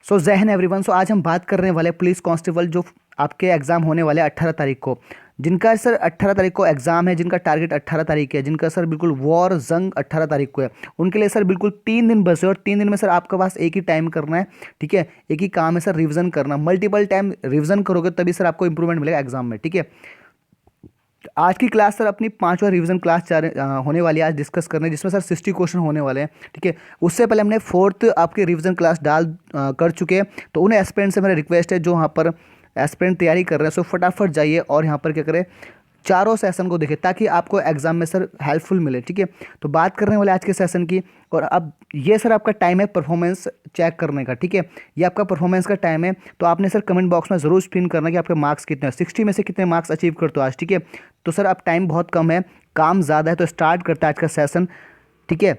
सो जय हिंद एवरीवन। सो आज हम बात करने वाले पुलिस कांस्टेबल जो आपके एग्जाम होने वाले 18 तारीख को, जिनका सर 18 तारीख को एग्जाम है, जिनका टारगेट 18 तारीख है, जिनका सर बिल्कुल वॉर जंग 18 तारीख को है, उनके लिए सर बिल्कुल 3 दिन बचे और 3 दिन में सर आपके पास एक ही टाइम करना है। ठीक है, एक ही काम है सर, रिवीजन करना। मल्टीपल टाइम रिवीजन करोगे तभी सर आपको इंप्रूवमेंट मिलेगा एग्जाम में। ठीक है, आज की क्लास सर अपनी पांचवा रिवीजन क्लास होने वाली है, आज डिस्कस करने, जिसमें सर 60 क्वेश्चन होने वाले हैं। ठीक है, उससे पहले हमने फोर्थ आपकी रिवीजन क्लास कर चुके हैं, तो उन्हें एस्पिरेंट से मेरा रिक्वेस्ट है जो यहाँ पर एस्पिरेंट तैयारी कर रहे हैं, सो फटाफट जाइए और यहाँ पर क्या करें, चारों सेशन को देखें ताकि आपको एग्जाम में सर हेल्पफुल मिले। ठीक है, तो बात करने वाले आज के सेशन की। और अब ये सर आपका टाइम है परफॉर्मेंस चेक करने का। ठीक है, ये आपका परफॉर्मेंस का टाइम है, तो आपने सर कमेंट बॉक्स में ज़रूर पिन करना कि आपके मार्क्स कितने हैं, 60 में से कितने मार्क्स अचीव करते हो आज। ठीक है, तो सर अब टाइम बहुत कम है, काम ज़्यादा है, तो स्टार्ट करते हैं आज का सेशन। ठीक है,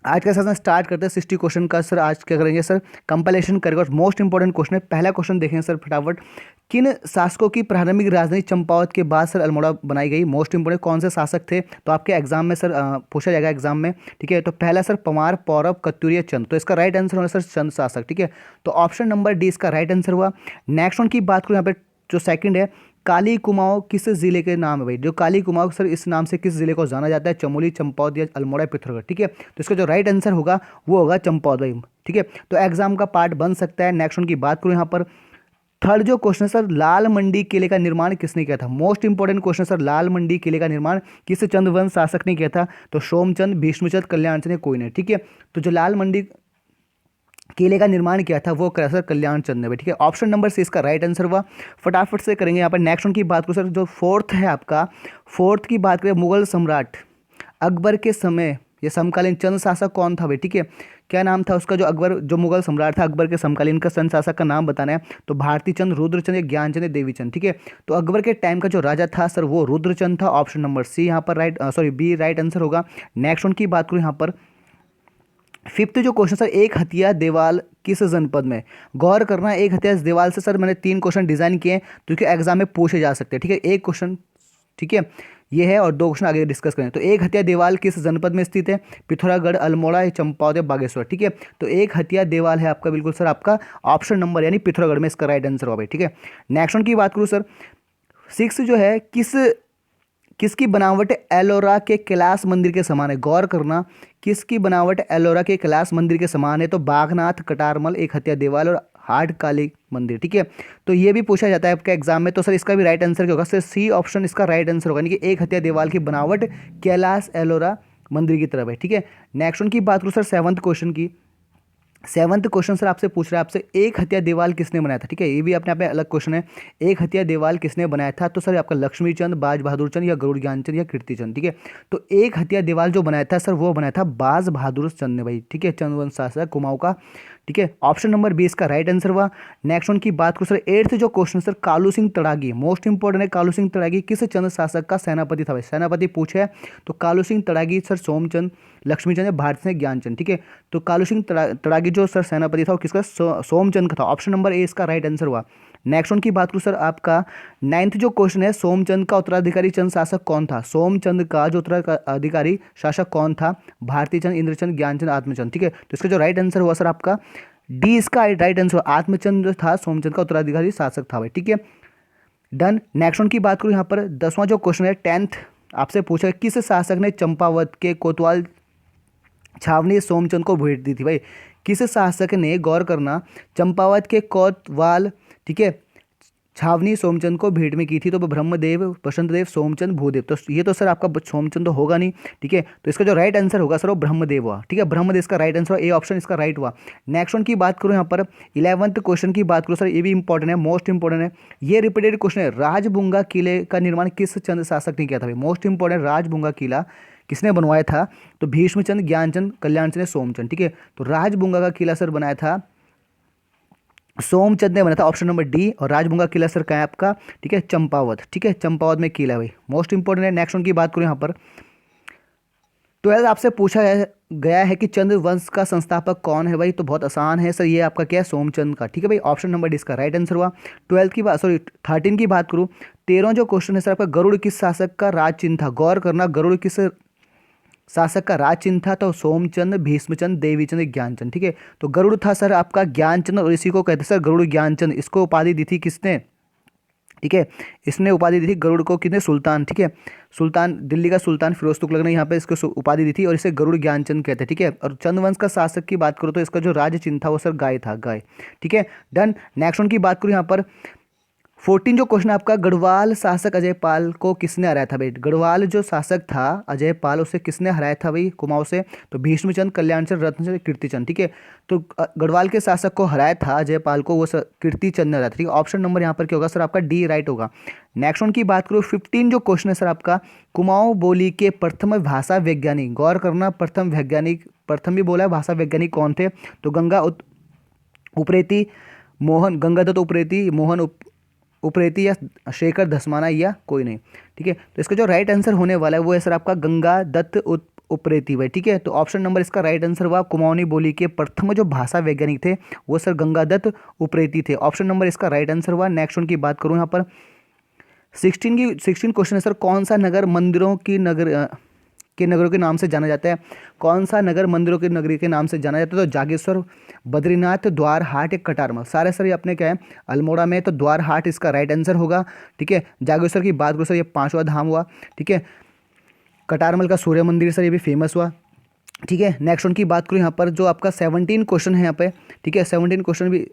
आज का सेशन स्टार्ट करते हैं 60 क्वेश्चन का। सर आज क्या करेंगे सर, कंपाइलेशन करेंगे और मोस्ट इंपॉर्टेंट क्वेश्चन है। पहला क्वेश्चन देखेंगे सर फटाफट। किन शासकों की प्रारंभिक राजधानी चंपावत के बाद सर अल्मोड़ा बनाई गई? मोस्ट इंपॉर्टेंट कौन से शासक थे, तो आपके एग्जाम में सर पूछा जाएगा एग्जाम में। ठीक है, तो पहला सर पवार, पौरव, कत्यूरी, चंद, तो इसका राइट आंसर होगा सर चंद शासक। ठीक है, तो ऑप्शन नंबर डी इसका राइट आंसर हुआ। नेक्स्ट वन की बात करूँ यहाँ पे, जो सेकंड है, काली कुमाऊं किस जिले के नाम है भाई? जो काली कुमाऊं सर इस नाम से किस जिले को जाना जाता है? चमोली, चंपावत या अल्मोड़ा, पिथौरागढ़। ठीक है, तो इसका जो राइट आंसर होगा वो होगा चंपावत भाई। ठीक है, तो एग्जाम का पार्ट बन सकता है। नेक्स्ट उनकी बात करूं यहाँ पर, थर्ड जो क्वेश्चन है सर, लाल मंडी किले का निर्माण किसने किया था? मोस्ट इंपॉर्टेंट क्वेश्चन सर, लाल मंडी किले का निर्माण किस चंद्रवंश शासक ने किया था? तो सोमचंद, भीष्मचंद, कल्याणचंद या कोई नहीं। ठीक है, तो जो लाल मंडी किले का निर्माण किया था वो करा सर कल्याण चंद ने। ठीक है, ऑप्शन नंबर सी इसका राइट आंसर हुआ। फटाफट से करेंगे यहाँ पर। नेक्स्ट उनकी बात करूँ सर, जो फोर्थ है आपका, फोर्थ की बात करें, मुगल सम्राट अकबर के समय ये समकालीन चंद शासक कौन था भाई? ठीक है, क्या नाम था उसका? जो अकबर, जो मुगल सम्राट था अकबर के समकालीन का चंद शासक का नाम बताना है, तो भारती चंद, रुद्रचंद या ज्ञानचंद या देवीचंद। ठीक है, तो अकबर के टाइम का जो राजा था सर वो रुद्रचंद था। ऑप्शन नंबर सी यहाँ पर right, sorry B right answer होगा। नेक्स्ट उनकी बात करूँ यहाँ पर, फिफ्थ जो क्वेश्चन सर, एक हथिया देवाल किस जनपद में? गौर करना, एक हथिया देवाल से सर मैंने 3 क्वेश्चन डिजाइन किए हैं जो कि एग्जाम में पूछे जा सकते हैं। ठीक है, एक क्वेश्चन, ठीक है, ये है, और 2 क्वेश्चन आगे डिस्कस करें। तो एक हथिया देवाल किस जनपद में स्थित है? पिथौरागढ़, अल्मोड़ा, चंपावत या बागेश्वर। ठीक है, तो एक हथिया देवाल है आपका बिल्कुल सर आपका ऑप्शन नंबर यानी पिथौरागढ़ में इसका राइट आंसर होगा भाई। ठीक है, नेक्स्ट वन की बात करूँ सर, सिक्स जो है, किसकी बनावट एलोरा के कैलाश मंदिर के समान है? गौर करना, किसकी बनावट एलोरा के कैलाश मंदिर के समान है? तो बागनाथ, कटारमल, एक हत्या देवाल और हार्ड काली मंदिर। ठीक है, तो ये भी पूछा जाता है आपके एग्जाम में, तो सर इसका भी राइट आंसर क्या होगा? सर सी ऑप्शन इसका राइट आंसर होगा, यानी कि एक हत्या देवाल की बनावट कैलाश एलोरा मंदिर की तरफ है। ठीक है, नेक्स्ट उनकी बात करूँ सर, सेवंथ क्वेश्चन की। सेवंथ क्वेश्चन सर आपसे पूछ रहा है, आपसे एक हत्या देवाल किसने बनाया था? ठीक है, ये भी अपने आप में अलग क्वेश्चन है। एक हत्या देवाल किसने बनाया था? तो सर आपका लक्ष्मी चंद, बाज बहादुर चंद या गरुड़ ज्ञानचंद या कीर्ति चंद। ठीक है, तो एक हत्या देवाल जो बनाया था सर वो बनाया था बाज बहादुर चंद ने भाई। ठीक है, चंद्रवंश शासक कुमाऊं का। ठीक है, ऑप्शन नंबर 20 का राइट आंसर हुआ। नेक्स्ट वन की बात करो सर, एट्थ जो question sir, Kalu Singh Tadagi, most important है। कालू सिंह तड़ागी किस चंद शासक का सेनापति था भाई? सेनापति पूछे है, तो कालू सिंह तड़ागी सर सोमचंद, लक्ष्मीचंद या भारत सिंह ज्ञानचंद। ठीक है, तो कालू सिंह तड़ागी जो सर सेनापति था वो किसका? सोमचंद का था। ऑप्शन नंबर ए इसका राइट आंसर हुआ। नेक्स्ट वन की बात करूँ सर, आपका नाइन्थ जो क्वेश्चन है, सोमचंद का उत्तराधिकारी चंद शासक कौन था? सोमचंद का जो उत्तराधिकारी शासक कौन था? भारती चंद, इंद्रचंद, ज्ञानचंद, आत्मचंद। ठीक है, तो इसका जो राइट आंसर हुआ सर आपका डी इसका राइट आंसर। आत्मचंद जो था सोमचंद का उत्तराधिकारी शासक था भाई। ठीक है, डन। नेक्स्ट वन की बात करूँ यहाँ पर, 10वां जो क्वेश्चन है, 10th आपसे पूछा है, किस शासक ने चंपावत के कोतवाल छावनी सोमचंद को भेंट दी थी भाई? किस शासक ने, गौर करना, चंपावत के कोतवाल, ठीक है, छावनी सोमचंद को भेंट में की थी? तो ब्रह्मदेव, बसंतदेव, सोमचंद, भूदेव। तो ये तो सर आपका सोमचंद तो होगा नहीं। ठीक है, तो इसका जो राइट आंसर होगा सर वो ब्रह्मदेव हुआ। ठीक है, ब्रह्मदेव इसका राइट आंसर हुआ, ए ऑप्शन इसका राइट हुआ। नेक्स्ट वन की बात करूँ यहाँ पर, 11th क्वेश्चन की बात करूँ सर, ये भी इंपॉर्टेंट है, मोस्ट इंपॉर्टेंट है, ये रिपीटेड क्वेश्चन है। राजबुंगा किले का निर्माण किस चंद शासक ने किया था भाई? मोस्ट इंपॉर्टेंट, राजबुंगा किला किसने बनवाया था? तो भीष्मचंद, ज्ञानचंद, कल्याणचंद या सोमचंद। ठीक है, तो राजबुंगा का किला सर बनाया था सोमचंद ने, बना था ऑप्शन नंबर डी। और राजबुंगा किला सर का है आपका, ठीक है, चंपावत। ठीक है, चंपावत में किला भाई, मोस्ट इंपॉर्टेंट है। नेक्स्ट उनकी बात करूँ यहाँ पर, 12 आपसे पूछा गया है कि चंद्रवंश का संस्थापक कौन है भाई? तो बहुत आसान है सर, ये आपका क्या है? सोमचंद का। ठीक है भाई, ऑप्शन नंबर डी इसका राइट आंसर हुआ। 12th की बात, सॉरी 13 की बात करूँ, 13 जो क्वेश्चन है सर आपका, गरुड़ किस शासक का राज चिन्ह था? गौर करना, गरुड़ किस शासक का राज चिन्ह था तो सोमचंद, भीष्मचंद, देवीचंद, ज्ञानचंद। ठीक है, तो गरुड़ था सर आपका ज्ञानचंद, और इसी को कहते हैं सर गरुड़ ज्ञानचंद। इसको उपाधि दी थी किसने? ठीक है, इसने उपाधि दी थी गरुड़ को किसने? सुल्तान। ठीक है, सुल्तान, दिल्ली का सुल्तान फिरोज तुगलक ने यहाँ पे इसको उपाधि दी थी, और इसे गरुड़ ज्ञानचंद कहते हैं। ठीक है, और चंद्रवंश का शासक की बात करो तो इसका जो राज्य चिन्ह था वो सर गाय था, गाय। ठीक है, डन। नेक्स्ट वन की बात करूँ यहाँ पर 14 जो क्वेश्चन आपका, गढ़वाल शासक अजयपाल को किसने हराया था भाई? गढ़वाल जो शासक था अजयपाल, उसे किसने हराया था भाई कुमाऊं से? तो भीष्मचंद, कल्याणचंद, रत्नचंद, कीर्तिचंद। ठीक है, तो गढ़वाल के शासक को हराया था अजयपाल को, वो कीर्तिचंद ने हराया था। ठीक है, ऑप्शन नंबर यहाँ पर क्या होगा सर आपका? डी राइट होगा। नेक्स्ट वन की बात करूँ 15 जो क्वेश्चन है सर आपका, कुमाऊं बोली के प्रथम भाषा वैज्ञानिक, गौर करना, प्रथम वैज्ञानिक, प्रथम भी बोला है भाषा वैज्ञानिक कौन थे? तो उप्रेती, मोहन, गंगादत्त उप्रेती, मोहन उप्रेती, या शेखर धस्माना, या कोई नहीं। ठीक है, तो इसका जो राइट आंसर होने वाला है वो है सर आपका गंगादत्त उप्रेती भाई। ठीक है, तो ऑप्शन नंबर इसका राइट आंसर हुआ, कुमाऊनी बोली के प्रथम जो भाषा वैज्ञानिक थे वो सर गंगादत्त उप्रेती थे। ऑप्शन नंबर इसका राइट आंसर हुआ। नेक्स्ट वन की बात करूँ यहाँ पर 16 क्वेश्चन है सर, कौन सा नगर मंदिरों की के नगरों के नाम से जाना जाता है? कौन सा नगर मंदिरों के नगरी के नाम से जाना जाता है? तो जागेश्वर, बद्रीनाथ, द्वार हाट, या कटारमल। सारे सर ये अपने क्या है? अल्मोड़ा में, तो द्वार हाट इसका राइट आंसर होगा। ठीक है, जागेश्वर की बात करो सर, ये 5वां धाम हुआ। ठीक है, कटारमल का सूर्य मंदिर सर ये भी फेमस हुआ। ठीक है, नेक्स्ट वन की बात करूँ यहाँ पर जो आपका 17 क्वेश्चन है यहाँ पे। ठीक है, 17 क्वेश्चन भी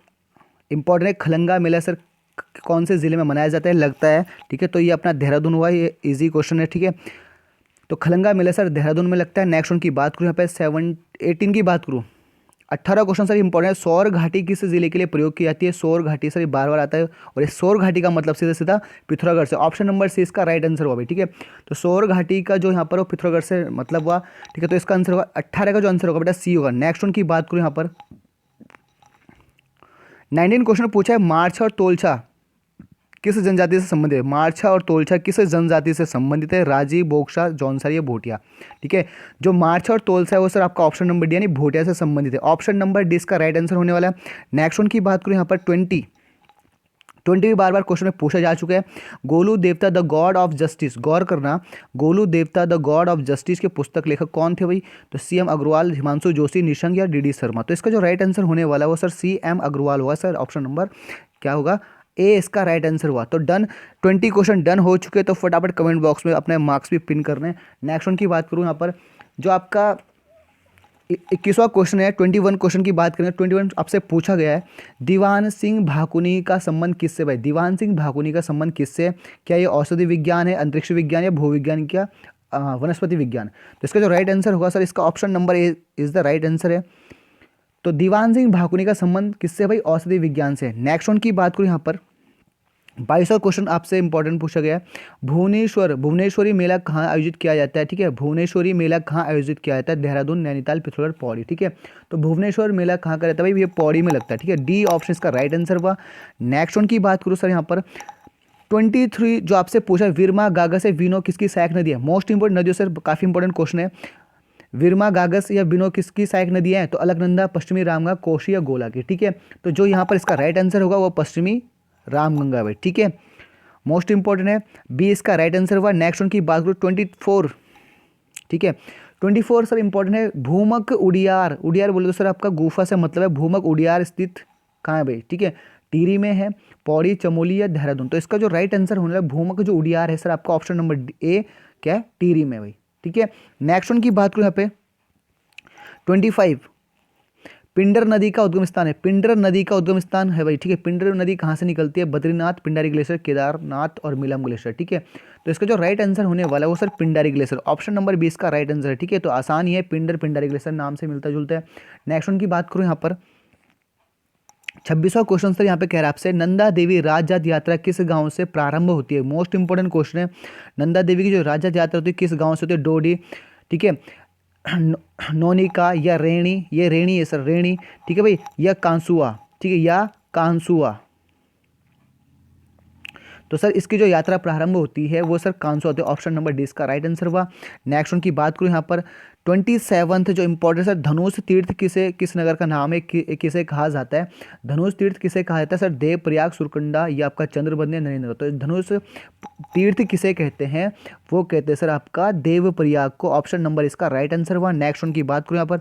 इंपॉर्टेंट है। खलंगा मेला सर कौन से ज़िले में मनाया जाता है? लगता है। ठीक है, तो ये अपना देहरादून हुआ, ये इजी क्वेश्चन है। ठीक है, तो खलंगा मेला सर देहरादून में लगता है। नेक्स्ट वन की बात करूँ यहाँ पे 18 की बात करूँ, 18 क्वेश्चन सर इंपॉर्टेंट है। सौर घाटी किस जिले के लिए प्रयोग की जाती है? सौर घाटी सर ये बार बार आता है, और ये सौर घाटी का मतलब सीधा सीधा पिथौरागढ़ से। ऑप्शन नंबर सी इसका राइट आंसर हुआ भाई। ठीक है, तो सौर घाटी का जो यहाँ पर वो पिथौरागढ़ से मतलब हुआ। ठीक है, तो इसका आंसर होगा 18 का जो आंसर होगा बेटा सी होगा। नेक्स्ट वन की बात करूँ यहाँ पर 19 क्वेश्चन पूछा है, मार्छा और तोलछा किस जनजाति से संबंधित है? मार्छा और तोलछा किस जनजाति से संबंधित है? राजी, बोक्सा, जौनसारी, या भोटिया। ठीक है, जो मार्छा और तोलछा है वो सर आपका ऑप्शन नंबर डी यानी भोटिया से संबंधित है। ऑप्शन नंबर डी इसका राइट आंसर होने वाला है। नेक्स्ट वन की बात करूँ यहाँ पर 20 भी बार बार क्वेश्चन में पूछा जा चुका है। गोलू देवता द गॉड ऑफ जस्टिस, गौर करना, गोलू देवता द गॉड ऑफ जस्टिस के पुस्तक लेखक कौन थे भाई? तो CM अग्रवाल, हिमांशु जोशी, निशंक, या DD शर्मा। तो इसका जो राइट आंसर होने वाला है वो सर CM अग्रवाल होगा सर। ऑप्शन नंबर क्या होगा? ए इसका राइट आंसर हुआ। तो डन, 20 क्वेश्चन डन हो चुके, तो फटाफट कमेंट बॉक्स में अपने मार्क्स भी पिन करने। नेक्स्ट वन की बात करूँ यहाँ पर जो आपका 21वां क्वेश्चन है, 21 क्वेश्चन की बात करें। 21 आपसे पूछा गया है, दीवान सिंह भाकुनी का संबंध किससे भाई? दीवान सिंह भाकुनी का संबंध किससे? क्या ये औषधि विज्ञान है, अंतरिक्ष विज्ञान, या भूविज्ञान, क्या वनस्पति विज्ञान? तो इसका जो राइट आंसर होगा सर इसका option number A is the right answer है। तो दीवान सिंह भाकुनी का संबंध किससे भाई? औषधि विज्ञान से। नेक्स्ट वन की बात करूँ यहाँ पर 22वां क्वेश्चन आपसे इंपॉर्टेंट पूछा गया है, भुवनेश्वरी मेला कहाँ आयोजित किया जाता है? ठीक है, भुवनेश्वरी मेला कहाँ आयोजित किया जाता है? देहरादून, नैनीताल, पिथौरागढ़, पौड़ी। ठीक है, तो भुवनेश्वर मेला कहाँ का रहता है भाई? ये पौड़ी में लगता है। ठीक है, डी ऑप्शन इसका राइट आंसर हुआ। नेक्स्ट वन की बात करूँ सर यहाँ पर 23 जो आपसे पूछा है, विरमा गागस से विनो किसकी सहायक नदी है? मोस्ट इंपोर्टेंट नदियों सर, काफ़ी इंपॉर्टेंट क्वेश्चन है। विरमा गागस या विनो किसकी सहायक नदी है? तो अलकनंदा, पश्चिमी रामगंगा, कोशी, या गोला की। ठीक है, तो जो यहाँ पर इसका राइट आंसर होगा वो पश्चिमी रामगंगा भाई। ठीक है, मोस्ट इंपॉर्टेंट है, बी इसका राइट आंसर हुआ। नेक्स्ट उनकी बात करूँ 24। ठीक है, 24 सर इंपॉर्टेंट है, भूमक उडियार। उडियार बोले तो सर आपका गुफा से मतलब है। भूमक उडियार स्थित कहाँ है भाई? ठीक है, टिहरी में है, पौड़ी, चमोली, या देहरादून। तो इसका जो राइट आंसर होने वाला भूमक जो उडियार है सर आपका ऑप्शन नंबर ए क्या है? टिहरी में भाई। ठीक है, नेक्स्ट वन की बात करूँ यहाँ पे 25, पिंडर नदी का उद्गम स्थान है। पिंडर नदी का उद्गम स्थान है भाई। ठीक है, पिंडर नदी कहाँ से निकलती है? बद्रीनाथ, पिंडारी ग्लेशियर, केदारनाथ, और मिलम ग्लेशियर। ठीक है, तो इसका जो राइट आंसर होने वाला है वो sir Pindari glacier. Option number 20 का राइट आंसर है। ठीक है, तो आसान ही है, पिंडारी ग्लेशियर नाम से मिलता जुलता है। नेक्स्ट उनकी बात करूँ यहाँ पर 26वां क्वेश्चन सर यहाँ पे कह रहा है आपसे, नंदा देवी राजजात यात्रा किस गांव से प्रारंभ होती है? मोस्ट इंपोर्टेंट क्वेश्चन है, नंदा देवी की जो राजजात यात्रा होती है किस गांव से होती है? डोडी। ठीक है, नौनिका, या रेणी, ये रेणी है सर, रेणी। ठीक है भाई, या कांसुआ। ठीक है, या कांसुआ। तो सर इसकी जो यात्रा प्रारंभ होती है वो सर कांसुआ होती है। ऑप्शन नंबर डी इसका राइट आंसर हुआ। नेक्स्ट उनकी बात करूँ यहाँ पर 27 जो इंपॉर्टेंट सर, धनुष तीर्थ किस नगर का नाम है, किसे कहा जाता है? धनुष तीर्थ किसे कहा जाता है सर? देवप्रयाग, सुरकुंडा या आपका चंद्रबंदनी, नरेंद्र। तो धनुष तीर्थ किसे कहते हैं? वो कहते हैं सर आपका देवप्रयाग को। ऑप्शन नंबर इसका राइट आंसर हुआ। नेक्स्ट वन की बात करूँ यहाँ पर,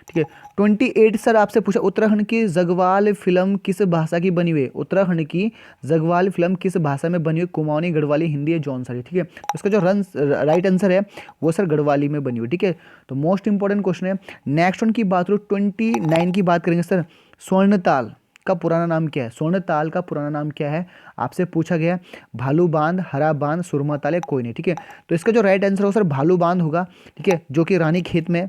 ठीक है। 28 सर आपसे पूछा, उत्तराखंड की जगवाल फिल्म किस भाषा की बनी हुई है? उत्तराखंड की जगवाल फिल्म किस भाषा में बनी हुई? कुमाऊनी, गढ़वाली, हिंदी या जौनसारी, ठीक है। तो इसका जो राइट आंसर है वो सर गढ़वाली में बनी हुई, ठीक है। तो मोस्ट इंपॉर्टेंट क्वेश्चन है। नेक्स्ट वन की बात करूँ, 29 की बात करेंगे सर। स्वर्णताल का पुराना नाम क्या है? स्वर्णताल का पुराना नाम क्या है? आपसे पूछा गया है। भालू बांध, हरा बांध, सुरमा ताल है, कोई नहीं, ठीक है। तो इसका जो राइट आंसर होगा सर भालू बांध होगा, ठीक है, जो कि रानी खेत में,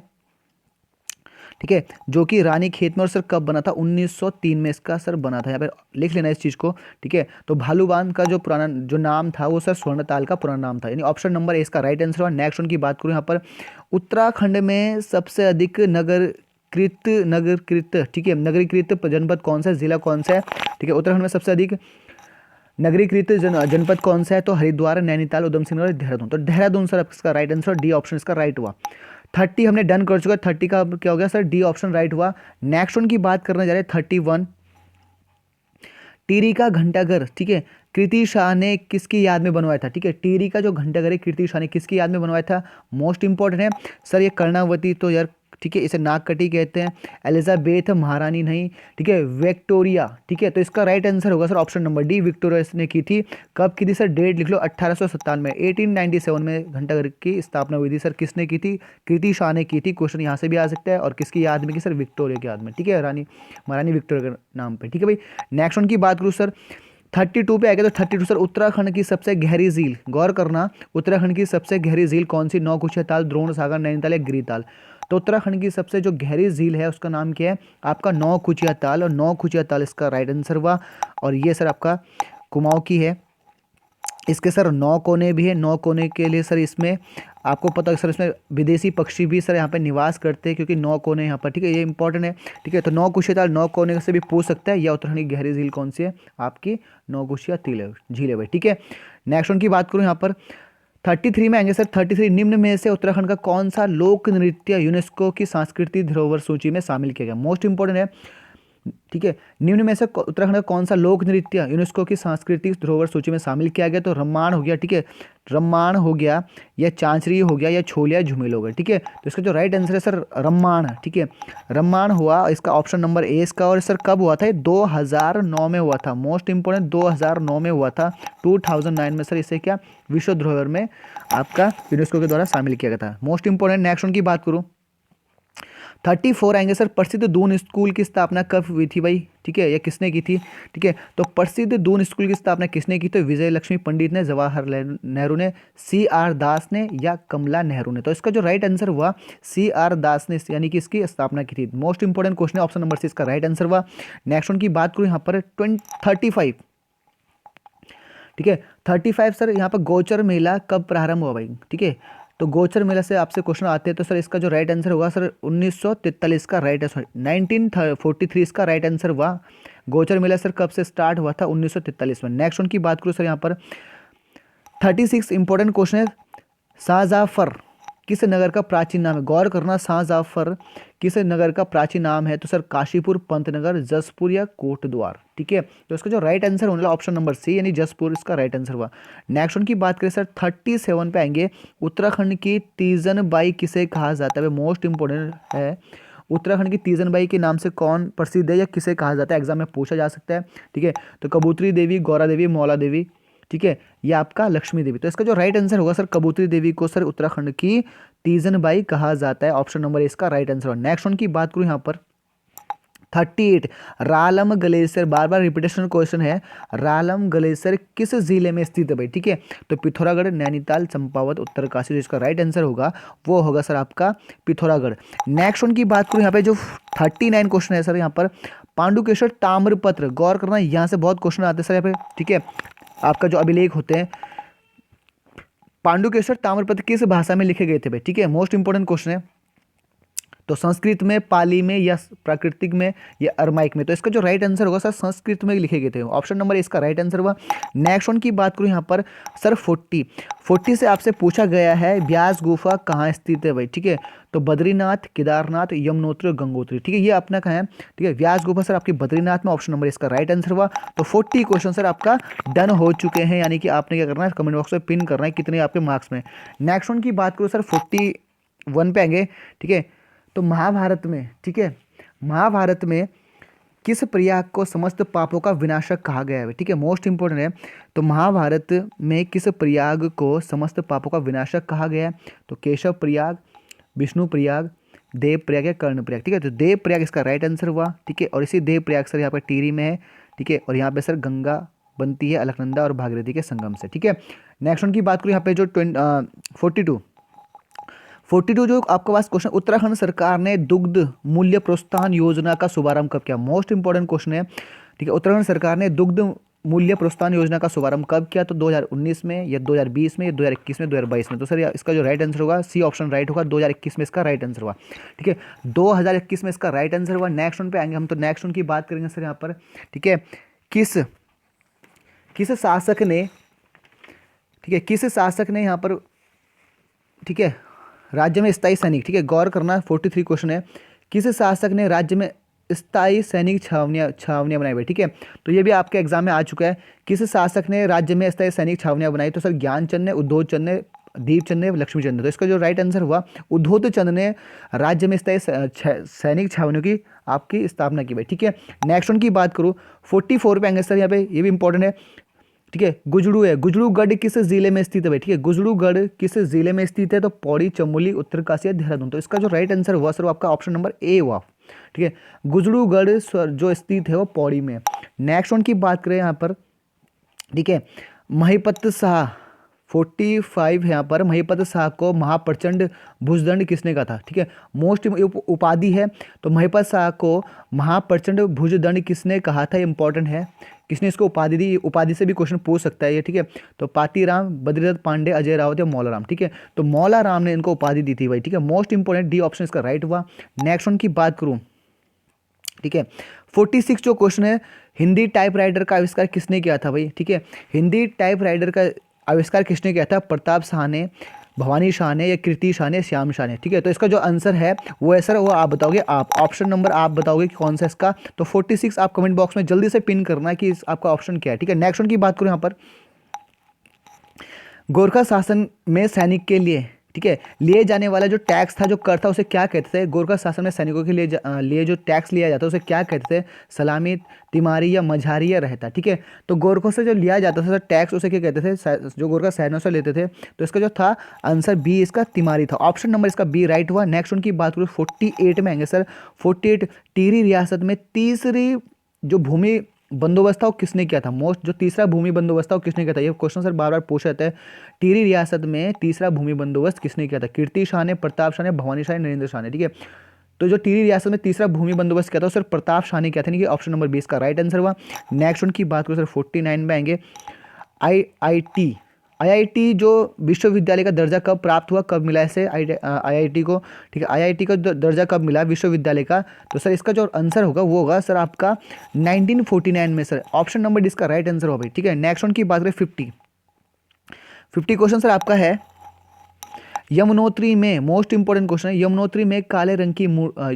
ठीक है, जो कि रानी खेत में। और सर कब बना था? 1903 में इसका सर बना था। यहाँ पे लिख लेना इस चीज़ को, ठीक है। तो भालू बांध का जो पुराना जो नाम था वो सर स्वर्णताल का पुराना नाम था, यानी ऑप्शन नंबर ए इसका राइट आंसर हुआ। नेक्स्ट उनकी बात करूँ यहाँ पर, उत्तराखंड में सबसे अधिक नगरीकृत, ठीक है, नगरीकृत जनपद कौन सा है? जिला कौन सा है? ठीक है, उत्तराखंड में सबसे अधिक नगरीकृत जनपद कौन सा है? तो हरिद्वार, नैनीताल, उधम सिंह नगर, देहरादून। तो देहरादून सर इसका राइट आंसर, डी ऑप्शन इसका राइट हुआ। 30 हमने डन कर चुका है, 30 का क्या हो गया सर? डी ऑप्शन राइट हुआ। नेक्स्ट वन की बात करने जा रहे हैं 31, टिहरी का घंटाघर, ठीक है, कीर्ति शाह ने किसकी याद में बनवाया था? ठीक है, टिहरी का जो घंटाघर है कीर्ति शाह ने किसकी याद में बनवाया था? मोस्ट इंपॉर्टेंट है सर ये कर्णावती, तो यार ठीक है, इसे नागकटी कहते हैं। एलिजाबेथ महारानी नहीं, ठीक है, विक्टोरिया, ठीक है। तो इसका राइट आंसर होगा sir option number D, Victoria ने की थी। कब की थी सर? डेट लिख लो, 1897, 1897 में घंटाघर की स्थापना हुई थी। सर किसने की थी? कीर्ति शाह ने की थी। क्वेश्चन यहाँ से भी आ सकता है। और किसकी याद में की सर? विक्टोरिया की याद में, ठीक है, रानी महारानी विक्टोरिया के नाम पे, ठीक है भाई। नेक्स्ट वन की बात करूँ सर, 32 पे आ गया। तो 32 सर, उत्तराखंड की सबसे गहरी झील, गौर करना, उत्तराखंड की सबसे गहरी झील कौन सी? नौकुचिया ताल, द्रोण सागर, नैनीताल या गिरिताल। तो उत्तराखंड की सबसे जो गहरी झील है उसका नाम क्या है? आपका नौकुचिया ताल। और नौकुचिया ताल इसका राइट आंसर हुआ। और ये सर आपका कुमाऊं की है। इसके सर 9 कोने भी है। 9 कोने के लिए सर इसमें आपको पता है सर इसमें विदेशी पक्षी भी सर यहाँ पे निवास करते हैं, क्योंकि 9 कोने यहाँ पर, ठीक है, ये इंपॉर्टेंट है, ठीक है। तो नौकुचिया ताल 9 कोने से भी पूछ सकता है। या उत्तराखंड की गहरी झील कौन सी है? आपकी नौकुचिया झील है भाई, ठीक है। नेक्स्ट उनकी बात करूँ यहाँ पर 33 में आएंगे सर। 33, निम्न में से उत्तराखंड का कौन सा लोक नृत्य यूनेस्को की सांस्कृतिक धरोहर सूची में शामिल किया गया? मोस्ट इंपॉर्टेंट है, ठीक है। निम्न में से उत्तराखंड का कौन सा लोक नृत्य यूनेस्को की सांस्कृतिक धरोहर सूची में शामिल किया गया? तो रम्माण हो गया, ठीक है, रम्माण हो गया, या चांचरी हो गया, या छोलिया झुमेल हो गया, ठीक है। तो इसका जो राइट आंसर है सर रम्माण, ठीक है, रम्माण हुआ इसका ऑप्शन नंबर ए इसका। और सर कब हुआ था? 2009 में हुआ था। मोस्ट इंपॉर्टेंट 2009 में हुआ था। 2009 में सर इसे क्या विश्व धरोहर में आपका यूनेस्को के द्वारा शामिल किया गया था। मोस्ट इंपॉर्टेंट नेक्स्ट उनकी बात करूँ 34 आएंगे सर। प्रसिद्ध दून स्कूल की स्थापना कब हुई थी भाई? ठीक है, या किसने की थी? ठीक है, तो प्रसिद्ध दून स्कूल की स्थापना किसने की? तो विजय लक्ष्मी पंडित ने, जवाहरलाल नेहरू ने, CR दास ने, या कमला नेहरू ने। तो इसका जो राइट आंसर हुआ CR दास ने, यानी कि इसकी स्थापना की थी। मोस्ट इंपॉर्टेंट क्वेश्चन है, ऑप्शन नंबर सी इसका राइट आंसर हुआ। नेक्स्ट उनकी बात करूँ यहाँ पर 35, ठीक है, 35 सर यहाँ पर गोचर मेला कब प्रारंभ हुआ भाई? ठीक है, तो गोचर मेला से आपसे क्वेश्चन आते हैं। तो सर इसका जो राइट आंसर होगा सर 1943 का राइट आंसर, 1943 इसका राइट आंसर हुआ। गोचर मेला सर कब से स्टार्ट हुआ था? 1943 में। नेक्स्ट उनकी बात करूँ सर यहाँ पर 36 इंपॉर्टेंट क्वेश्चन है। शाहजहांफर किस नगर का प्राचीन नाम है? गौर करना, शाहजहांफर किस नगर का प्राचीन नाम है? तो सर काशीपुर, पंतनगर, जसपुर या कोटद्वार, ठीक है। तो इसका जो राइट आंसर होने वाला ऑप्शन नंबर सी, यानी जसपुर इसका राइट आंसर हुआ। नेक्स्ट उनकी बात करें सर 37 पे आएंगे। उत्तराखंड की तीजन बाई किसे कहा जाता है? मोस्ट इंपॉर्टेंट है। उत्तराखंड की तीजन बाई के नाम से कौन प्रसिद्ध है या किसे कहा जाता है? एग्जाम में पूछा जा सकता है, ठीक है। तो कबूतरी देवी, गौरा देवी, मौला देवी, ठीक है, या आपका लक्ष्मी देवी। तो इसका जो राइट आंसर होगा सर कबूतरी देवी को सर उत्तराखंड की तीजन बाई कहा जाता है। ऑप्शन नंबर इसका राइट आंसर होगा। नेक्स्ट उनकी बात करूं यहाँ पर 38 रालम ग्लेशियर, बार बार रिपीटेशन क्वेश्चन है। रालम ग्लेशियर किस जिले में स्थित है भाई? ठीक है, तो पिथौरागढ़, नैनीताल, चंपावत, उत्तरकाशी। जिसका राइट आंसर होगा वो होगा सर आपका पिथौरागढ़। नेक्स्ट उनकी बात करूं यहाँ पे जो 39 क्वेश्चन है सर यहाँ पर पांडुकेश्वर ताम्रपत्र। गौर करना, यहाँ से बहुत क्वेश्चन आते हैं सर यहाँ पे, ठीक है। आपका जो अभिलेख होते हैं, पांडुकेश्वर ताम्रपत्र किस भाषा में लिखे गए थे भाई? ठीक है, मोस्ट इंपोर्टेंट क्वेश्चन है। तो संस्कृत में, पाली में, या प्राकृतिक में, या अरमाइक में। तो इसका जो राइट आंसर होगा सर संस्कृत में लिखे गए थे। ऑप्शन नंबर इसका राइट आंसर हुआ। नेक्स्ट वन की बात करूँ यहाँ पर सर 40 से आपसे पूछा गया है व्यास गुफा कहाँ स्थित है भाई, ठीक है। तो बद्रीनाथ, केदारनाथ, यमुनोत्री और गंगोत्री, ठीक है, ये अपना कहाँ है, ठीक है। व्यास गुफा सर आपकी बद्रीनाथ में, ऑप्शन नंबर इसका राइट आंसर हुआ। तो 40 क्वेश्चन सर आपका डन हो चुके हैं, यानी कि आपने क्या करना है कमेंट बॉक्स में पिन करना है कितने आपके मार्क्स में। नेक्स्ट वन की बात करूँ सर 41 पे आएंगे, ठीक है। तो महाभारत में, ठीक है, महाभारत में किस प्रयाग को समस्त पापों का विनाशक कहा गया है, ठीक है, मोस्ट इंपोर्टेंट है। तो महाभारत में किस प्रयाग को समस्त पापों का विनाशक कहा गया है, तो केशव प्रयाग, विष्णु प्रयाग, देव प्रयाग या कर्ण प्रयाग, ठीक है। तो देव प्रयाग इसका राइट आंसर हुआ, ठीक है। और इसी देव प्रयाग सर यहाँ पर टिहरी में है, ठीक है। और यहाँ पे सर गंगा बनती है अलकनंदा और भागीरथी के संगम से, ठीक है। नेक्स्ट वन की बात करूँ यहाँ पे जो 42 जो आपके पास क्वेश्चन, उत्तराखंड सरकार ने दुग्ध मूल्य प्रोत्साहन योजना का शुभारंभ कब किया, मोस्ट इंपॉर्टेंट क्वेश्चन है, ठीक है। उत्तराखंड सरकार ने दुग्ध मूल्य प्रोत्साहन योजना का शुभारंभ कब किया, तो 2019 में, या 2020 में, या 2021 में, 2022 में। तो सर इसका जो राइट आंसर होगा सी ऑप्शन राइट होगा, 2021 में इसका राइट आंसर हुआ, ठीक है। 2021 में इसका राइट आंसर हुआ। नेक्स्ट वन पे आएंगे हम, तो नेक्स्ट वन की बात करेंगे सर यहाँ पर, ठीक है। किस शासक ने, ठीक है, किस शासक ने यहाँ पर, ठीक है, राज्य में स्थायी सैनिक, ठीक है, गौर करना 43 क्वेश्चन है। किस शासक ने राज्य में स्थायी सैनिक छावनियाँ बनाई हुई, ठीक है। तो ये भी आपके एग्जाम में आ चुका है। किस शासक ने राज्य में स्थायी सैनिक छावनियाँ बनाई, तो सर ज्ञानचंद ने, उद्धवचंद ने, दीपचंद ने, लक्ष्मीचंद ने। तो इसका जो राइट आंसर हुआ उद्धवचंद ने राज्य में स्थायी सैनिक छावनियों की आपकी स्थापना की भाई, ठीक है। नेक्स्ट वन की बात करूँ 44 पे आएंगे सर यहाँ पे, ये भी इंपॉर्टेंट है, ठीक है। गुजरू है, गुजरूगढ़ किस जिले में स्थित है भाई, ठीक है। गुजरूगढ़ किस जिले में स्थित है, तो पौड़ी, चमोली, उत्तरकाशी, देहरादून। तो इसका जो राइट आंसर हुआ सर वो आपका ऑप्शन नंबर ए हुआ, ठीक है। गुजरूगढ़ जो स्थित है वो पौड़ी में। नेक्स्ट वन की बात करें यहाँ पर, ठीक है, महिपत शाह 45 है यहाँ पर, महिपत शाह को महाप्रचंड भुजदंड किसने कहा था, ठीक है, मोस्ट उपाधि है। तो महिपत शाह को महाप्रचंड भुजदंड किसने कहा था, इंपॉर्टेंट है, किसने इसको उपाधि दी, उपाधि से भी क्वेश्चन पूछ सकता है ये, ठीक है। तो पातीराम, बद्रीदत्त पांडे, अजय रावत या मौलाराम, ठीक है। तो मौलाराम ने इनको उपाधि दी थी भाई, ठीक है। मोस्ट इंपॉर्टेंट डी ऑप्शन इसका राइट हुआ। नेक्स्ट वन की बात करूँ, ठीक है, 46 जो क्वेश्चन है, हिंदी टाइपराइटर का आविष्कार किसने किया था भाई, ठीक है। हिंदी टाइपराइटर का आविष्कार किसने किया था, प्रताप शाह ने, भवानी शाह ने, या कीर्ति शाह ने, श्याम शाह ने, ठीक है। तो इसका जो आंसर है वो है सर, वो आप बताओगे, आप ऑप्शन नंबर आप बताओगे कि कौन सा इसका। तो 46 आप कमेंट बॉक्स में जल्दी से पिन करना है कि आपका ऑप्शन क्या है, ठीक है। नेक्स्ट वन की बात करूँ यहाँ पर, गोरखा शासन में सैनिक के लिए, ठीक है, लिए जाने वाला जो टैक्स था, जो कर था, उसे क्या कहते थे। गोरखा शासन में सैनिकों के लिए जो टैक्स लिया जाता है उसे क्या कहते थे, सलामी, तिमारी या मझारी या रहता, ठीक है। तो गोरखों से जो लिया जाता था टैक्स उसे क्या कहते थे, जो गोरखा सैनिकों से लेते थे। तो इसका जो था आंसर बी इसका तिमारी था, ऑप्शन नंबर इसका बी राइट हुआ। नेक्स्ट उनकी बात करूँ 48 में आएंगे सर, 48 टिहरी रियासत में तीसरी जो भूमि बंदोबस्त था वो किसने किया था, मोस्ट जो तीसरा भूमि बंदोबस्त था वो किसने किया था, ये क्वेश्चन सर बार बार पूछ जाता है। टिहरी रियासत में तीसरा भूमि बंदोबस्त किसने किया था, कीर्ति शाह ने, प्रताप शाह ने, भवानी शाह ने, नरेंद्र शाह ने, ठीक है। तो जो टिहरी रियासत में तीसरा भूमि बंदोबस्त किया था सर प्रताप शाह ने किया था, ऑप्शन नंबर 20 का राइट आंसर हुआ। नेक्स्ट उनकी बात करो सर 49 में आएंगे, आईआईटी जो विश्वविद्यालय का दर्जा कब प्राप्त हुआ, कब मिला इसे आईआईटी को, ठीक है। आईआईटी का दर्जा कब मिला विश्वविद्यालय का, तो सर इसका जो आंसर होगा वो होगा सर आपका 1949 में सर, ऑप्शन नंबर इसका राइट आंसर होगा भाई, ठीक है। नेक्स्ट वन की बात करें 50 क्वेश्चन सर आपका है, यमुनोत्री में, मोस्ट इंपॉर्टेंट क्वेश्चन है, यमुनोत्री में काले रंग की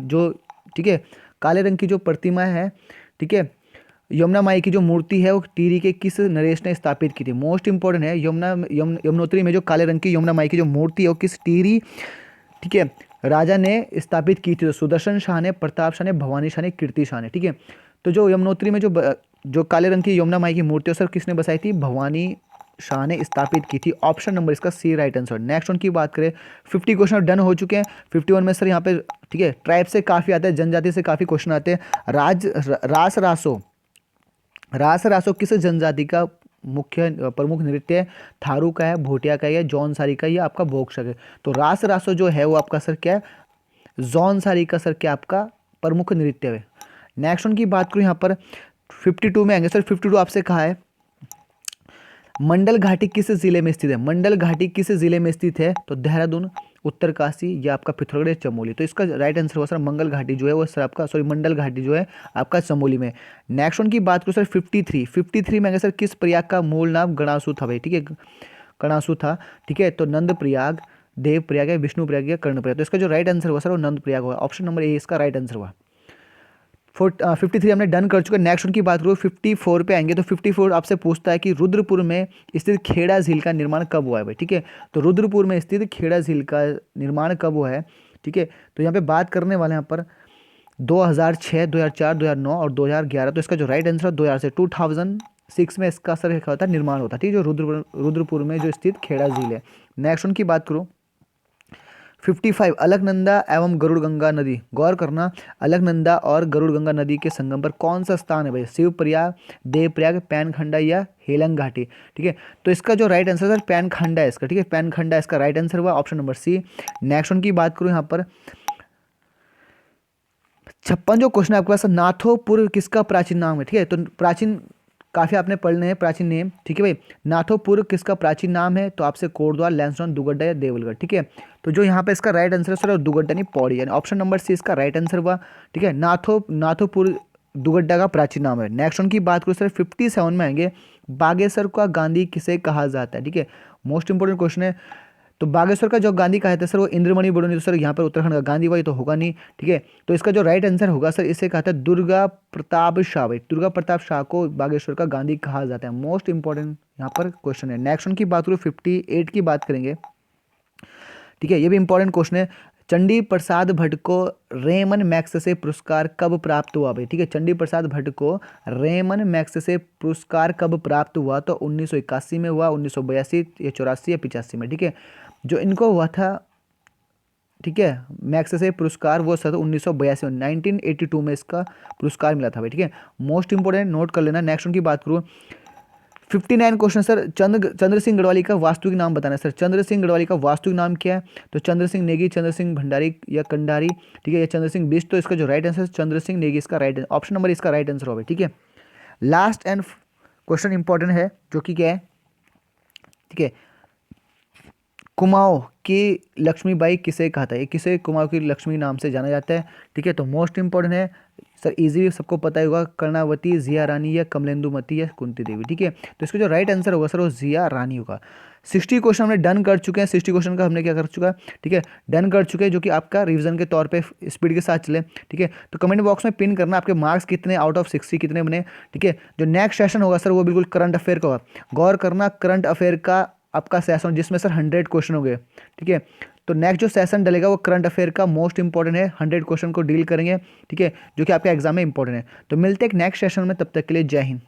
जो, ठीक है, काले रंग की जो प्रतिमा है, ठीक है, यमुना माई की जो मूर्ति है वो टिहरी के किस नरेश ने स्थापित की थी, मोस्ट इंपॉर्टेंट है। यमुनोत्री में जो काले रंग की यमुना माई की जो मूर्ति है वो किस टिहरी, ठीक है, राजा ने स्थापित की थी, तो सुदर्शन शाह ने, प्रताप शाह ने, भवानी शाह ने, कीर्ति शाह ने, ठीक है। तो जो यमुनोत्री में जो काले रंग की यमुना माई की मूर्ति है सर किसने बसाई थी, भवानी शाह ने स्थापित की थी, ऑप्शन नंबर इसका सी राइट आंसर। नेक्स्ट वन की बात करें 50 क्वेश्चन डन हो चुके हैं। 51 में सर यहाँ पे, ठीक है, ट्राइब से काफ़ी आते हैं, जनजाति से काफ़ी क्वेश्चन आते हैं। रास रासो किस जनजाति का मुख्य प्रमुख नृत्य है, थारू का है, भोटिया का है, या जौनसारी का, या आपका बोक्सक है। तो रास रासो जो है वो आपका सर क्या है, जौनसारी का सर क्या आपका प्रमुख नृत्य है। नेक्स्ट वन की बात करूँ यहाँ पर 52 में आएंगे सर, 52 आपसे कहा है मंडल घाटी किस जिले में स्थित है? मंडल घाटी किस जिले में स्थित है? तो देहरादून, उत्तरकाशी या आपका पिथौरागढ़, चमोली। तो इसका राइट आंसर होगा सर मंगल घाटी जो है वो सर आपका मंडल घाटी जो है आपका चमोली में। नेक्स्ट वन की बात करूँ सर 53 में सर किस प्रयाग का मूल नाम गणासु था भाई? ठीक है, गणासु था। ठीक है, तो नंद प्रयाग, देव प्रयाग है, विष्णु प्रयाग या कर्ण प्रयाग। तो इसका जो राइट आंसर हुआ सर वो नंद प्रयाग हुआ। ऑप्शन नंबर ए इसका राइट आंसर हुआ। 53 हमने डन कर चुके हैं। नेक्स्ट उनकी बात करूँ 54 पे आएंगे। तो 54 आपसे पूछता है कि रुद्रपुर में स्थित खेड़ा झील का निर्माण कब हुआ है भाई? ठीक है, तो रुद्रपुर में स्थित खेड़ा झील का निर्माण कब हुआ है? ठीक है, तो यहाँ पे बात करने वाले यहाँ पर 2006, 2004, 2009 और 2011। तो इसका जो राइट आंसर है 2000 से 2006 में इसका सर क्या होता है? निर्माण होता है। ठीक है, जो रुद्रपुर में जो स्थित खेड़ा झील है। नेक्स्ट उनकी बात करूँ 55 अलकनंदा एवं गरुड़गंगा नदी। गौर करना, अलकनंदा और गरुड़गंगा नदी के संगम पर कौन सा स्थान है भाई? शिवप्रयाग, देवप्रयाग, पैनखंडा या हेलंग घाटी। ठीक है, तो इसका जो राइट आंसर है पैनखंडा है इसका। ठीक है, पैनखंडा इसका राइट आंसर हुआ। Option number C. नेक्स्ट उनकी बात करूँ यहाँ पर 56 जो क्वेश्चन है आपके पास, नाथोपुर किसका प्राचीन नाम है? ठीक है, तो प्राचीन काफ़ी आपने पढ़ने हैं प्राचीन नेम। ठीक है भाई, नाथोपुर किसका प्राचीन नाम है? तो आपसे कोटद्वार, लैंसडॉन, दुगड्डा या देवलगढ़। ठीक है, तो जो यहाँ पे इसका राइट आंसर है सर दुगड्डा नहीं पौड़ी, यानी ऑप्शन नंबर सी इसका राइट आंसर हुआ। ठीक है, नाथोपुर दुगड्डा का प्राचीन नाम है। नेक्स्ट उनकी बात करूँ सर 57 में आएंगे, बागेश्वर का गांधी किसे कहा जाता है? ठीक है, मोस्ट इंपोर्टेंट क्वेश्चन है। तो बागेश्वर का जो गांधी कहा जाता है सर वो इंद्रमणि बड़ोनी। तो सर यहाँ पर उत्तराखंड का गांधी भाई तो होगा नहीं। ठीक है, तो इसका जो राइट आंसर होगा सर इसे कहता है दुर्गा प्रताप शाह भाई। दुर्गा प्रताप शाह को बागेश्वर का गांधी कहा जाता है। मोस्ट इंपॉर्टेंट यहाँ पर क्वेश्चन है। नेक्स्ट उनकी बात करूँ 58 की बात करेंगे। ठीक है, ये भी इंपॉर्टेंट क्वेश्चन है। चंडी प्रसाद भट्ट को रेमन मैग्सेसे पुरस्कार कब प्राप्त हुआ भाई? ठीक है, चंडी प्रसाद भट्ट को रेमन मैग्सेसे पुरस्कार कब प्राप्त हुआ? तो 1981 में हुआ, 1982 या 84 या 85 में। ठीक है, जो इनको हुआ था, ठीक है, मैग्सेसे पुरस्कार वो सर 1982 में 1982 में इसका पुरस्कार मिला था भाई। ठीक है, मोस्ट इंपोर्टेंट नोट कर लेना। नेक्स्ट उनकी बात करूँ 59 क्वेश्चन सर चंद्र सिंह गढ़वाली का वास्तविक नाम बताना है सर। चंद्र सिंह गढ़वाली का वास्तविक नाम क्या है? तो चंद्र सिंह नेगी, चंद्र सिंह भंडारी या कंडारी। ठीक है, या चंद्र सिंह बिष्ट। तो इसका जो राइट आंसर चंद्र सिंह नेगी इसका राइट, ऑप्शन नंबर इसका राइट आंसर होगा। ठीक है, लास्ट एंड क्वेश्चन इंपॉर्टेंट है जो कि क्या है? ठीक है, कुमाऊं की लक्ष्मीबाई किसे कहता है? ये किसे कुमाऊं की लक्ष्मी नाम से जाना जाता है? ठीक है, तो मोस्ट इंपॉर्टेंट है सर, इजी सबको पता ही होगा, कर्णावती, जिया रानी या कमलेंदुमती या कुंती देवी। ठीक है, तो इसका जो राइट आंसर होगा सर वो जिया रानी होगा। 60 क्वेश्चन हमने डन कर चुके हैं। 60 क्वेश्चन का हमने क्या कर चुका है? ठीक है, डन कर चुके हैं, जो कि आपका रिवीजन के तौर पे स्पीड के साथ चले। ठीक है, तो कमेंट बॉक्स में पिन करना आपके मार्क्स कितने आउट ऑफ 60 कितने बने। ठीक है, जो नेक्स्ट सेशन होगा सर वो बिल्कुल करंट अफेयर का होगा। गौर करना, करंट अफेयर का आपका सेशन जिसमें सर 100 क्वेश्चन हो गए। ठीक है, तो नेक्स्ट जो सेशन डलेगा वो करंट अफेयर का मोस्ट इंपॉर्टेंट है। 100 क्वेश्चन को डील करेंगे। ठीक है, जो कि आपके एग्जाम में इंपॉर्टेंट है। तो मिलते हैं एक नेक्स्ट सेशन में, तब तक के लिए जय हिंद।